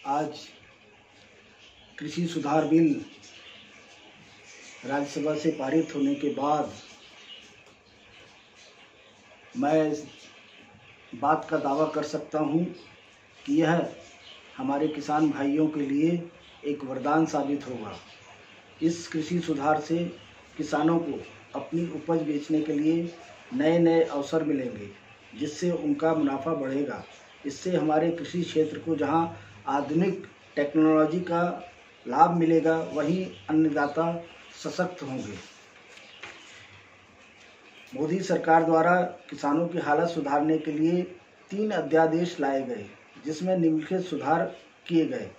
आज कृषि सुधार बिल राज्यसभा से पारित होने के बाद मैं इस बात का दावा कर सकता हूँ कि यह हमारे किसान भाइयों के लिए एक वरदान साबित होगा। इस कृषि सुधार से किसानों को अपनी उपज बेचने के लिए नए नए अवसर मिलेंगे, जिससे उनका मुनाफा बढ़ेगा। इससे हमारे कृषि क्षेत्र को जहां आधुनिक टेक्नोलॉजी का लाभ मिलेगा, वहीं अन्नदाता सशक्त होंगे। मोदी सरकार द्वारा किसानों की हालत सुधारने के लिए 3 अध्यादेश लाए गए, जिसमें निम्नलिखित सुधार किए गए।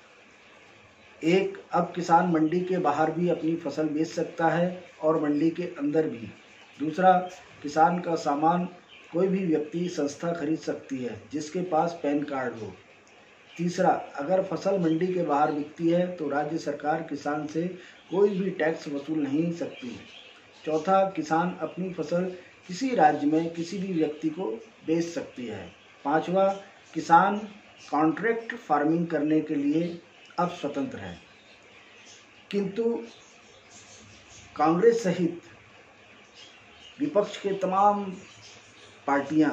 1, अब किसान मंडी के बाहर भी अपनी फसल बेच सकता है और मंडी के अंदर भी। 2, किसान का सामान कोई भी व्यक्ति संस्था खरीद सकती है जिसके पास पैन कार्ड हो। 3, अगर फसल मंडी के बाहर बिकती है तो राज्य सरकार किसान से कोई भी टैक्स वसूल नहीं सकती। 4, किसान अपनी फसल किसी राज्य में किसी भी व्यक्ति को बेच सकती है। 5, किसान कॉन्ट्रैक्ट फार्मिंग करने के लिए अब स्वतंत्र है। किंतु कांग्रेस सहित विपक्ष के तमाम पार्टियां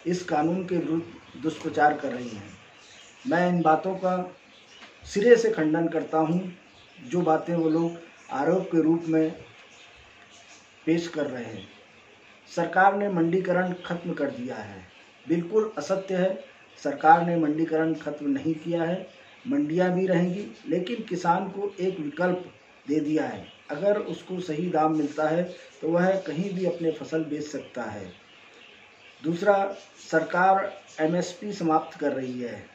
इस कानून के विरुद्ध दुष्प्रचार कर रही हैं। मैं इन बातों का सिरे से खंडन करता हूं। जो बातें वो लोग आरोप के रूप में पेश कर रहे हैं। सरकार ने मंडीकरण खत्म कर दिया है, बिल्कुल असत्य है। सरकार ने मंडीकरण खत्म नहीं किया है। मंडियां भी रहेंगी, लेकिन किसान को एक विकल्प दे दिया है। अगर उसको सही दाम मिलता है तो वह कहीं भी अपने फसल बेच सकता है। 2, सरकार एमएसपी समाप्त कर रही है।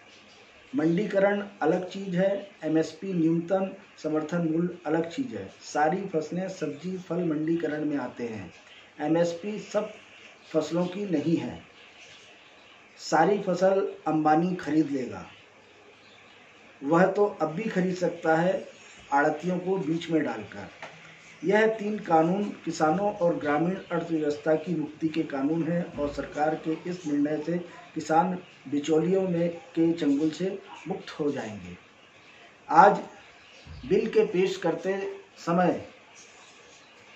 मंडीकरण अलग चीज़ है, एमएसपी न्यूनतम समर्थन मूल्य अलग चीज़ है। सारी फसलें, सब्जी, फल मंडीकरण में आते हैं। एमएसपी सब फसलों की नहीं है। सारी फसल अंबानी खरीद लेगा, वह तो अब भी खरीद सकता है, आड़तियों को बीच में डालकर। यह 3 कानून किसानों और ग्रामीण अर्थव्यवस्था की मुक्ति के कानून हैं और सरकार के इस निर्णय से किसान बिचौलियों में के चंगुल से मुक्त हो जाएंगे। आज बिल के पेश करते समय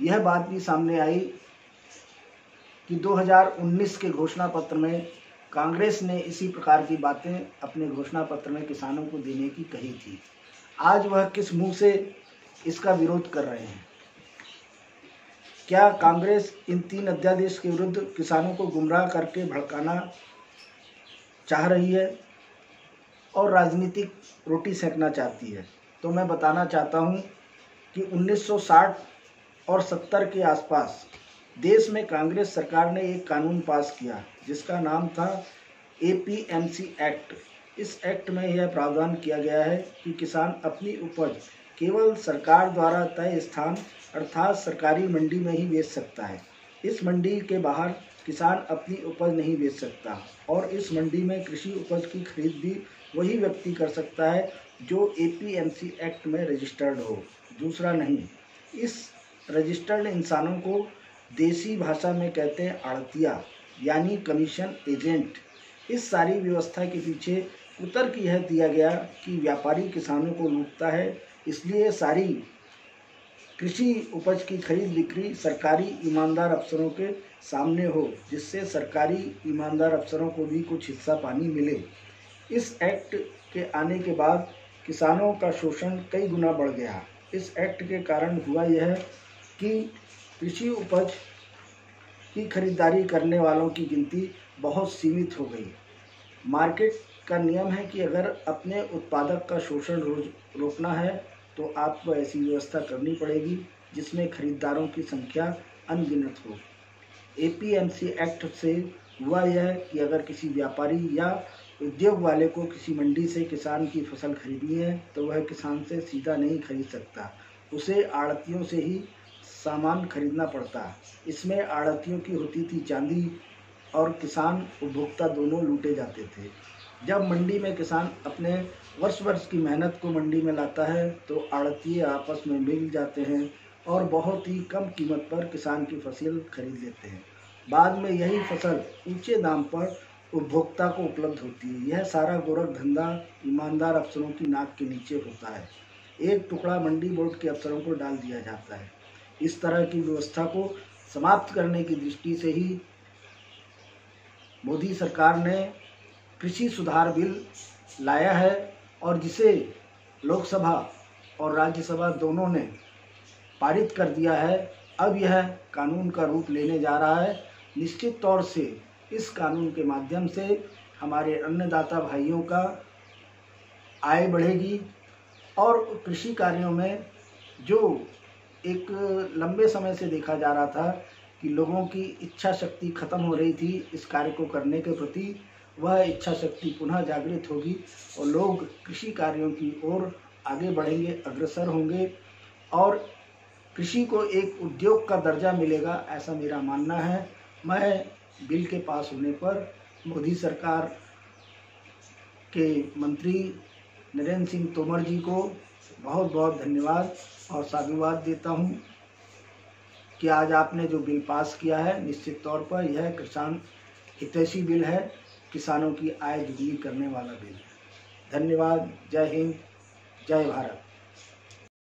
यह बात भी सामने आई कि 2019 के घोषणा पत्र में कांग्रेस ने इसी प्रकार की बातें अपने घोषणा पत्र में किसानों को देने की कही थी। आज वह किस मुंह से इसका विरोध कर रहे हैं? क्या कांग्रेस इन 3 अध्यादेश के विरुद्ध किसानों को गुमराह करके भड़काना चाह रही है और राजनीतिक रोटी सेकना चाहती है? तो मैं बताना चाहता हूं कि 1960 और 70 के आसपास देश में कांग्रेस सरकार ने एक कानून पास किया जिसका नाम था एपीएमसी एक्ट। इस एक्ट में यह प्रावधान किया गया है कि किसान अपनी उपज केवल सरकार द्वारा तय स्थान अर्थात सरकारी मंडी में ही बेच सकता है। इस मंडी के बाहर किसान अपनी उपज नहीं बेच सकता और इस मंडी में कृषि उपज की खरीद भी वही व्यक्ति कर सकता है जो एपीएमसी एक्ट में रजिस्टर्ड हो, दूसरा नहीं। इस रजिस्टर्ड इंसानों को देसी भाषा में कहते हैं आड़तिया, यानी कमीशन एजेंट। इस सारी व्यवस्था के पीछे कुतर्क यह दिया गया कि व्यापारी किसानों को लूटता है, इसलिए सारी कृषि उपज की खरीद बिक्री सरकारी ईमानदार अफसरों के सामने हो, जिससे सरकारी ईमानदार अफसरों को भी कुछ हिस्सा पानी मिले। इस एक्ट के आने के बाद किसानों का शोषण कई गुना बढ़ गया। इस एक्ट के कारण हुआ यह कि कृषि उपज की खरीदारी करने वालों की गिनती बहुत सीमित हो गई। मार्केट का नियम है कि अगर अपने उत्पादक का शोषण रोकना है तो आपको ऐसी व्यवस्था करनी पड़ेगी जिसमें खरीदारों की संख्या अनगिनत हो। एपीएमसी एक्ट से हुआ यह कि अगर किसी व्यापारी या उद्योग वाले को किसी मंडी से किसान की फसल खरीदनी है तो वह किसान से सीधा नहीं खरीद सकता, उसे आड़तियों से ही सामान खरीदना पड़ता। इसमें आड़तियों की होती थी चांदी और किसान उपभोक्ता दोनों लूटे जाते थे। जब मंडी में किसान अपने वर्ष की मेहनत को मंडी में लाता है तो आड़तिये आपस में मिल जाते हैं और बहुत ही कम कीमत पर किसान की फसल खरीद लेते हैं। बाद में यही फसल ऊंचे दाम पर उपभोक्ता को उपलब्ध होती है। यह सारा गोरख धंधा ईमानदार अफसरों की नाक के नीचे होता है। एक टुकड़ा मंडी बोर्ड के अफसरों को डाल दिया जाता है। इस तरह की व्यवस्था को समाप्त करने की दृष्टि से ही मोदी सरकार ने कृषि सुधार बिल लाया है और जिसे लोकसभा और राज्यसभा दोनों ने पारित कर दिया है। अब यह कानून का रूप लेने जा रहा है। निश्चित तौर से इस कानून के माध्यम से हमारे अन्नदाता भाइयों का आय बढ़ेगी और कृषि कार्यों में जो एक लंबे समय से देखा जा रहा था कि लोगों की इच्छा शक्ति खत्म हो रही थी इस कार्य को करने के प्रति, वह इच्छा शक्ति पुनः जागृत होगी और लोग कृषि कार्यों की ओर आगे बढ़ेंगे, अग्रसर होंगे और कृषि को एक उद्योग का दर्जा मिलेगा, ऐसा मेरा मानना है। मैं बिल के पास होने पर मोदी सरकार के मंत्री नरेंद्र सिंह तोमर जी को बहुत बहुत धन्यवाद और साधुवाद देता हूं कि आज आपने जो बिल पास किया है, निश्चित तौर पर यह किसान हितैषी बिल है, किसानों की आय दुगनी करने वाला बिल है। धन्यवाद। जय हिंद, जय भारत।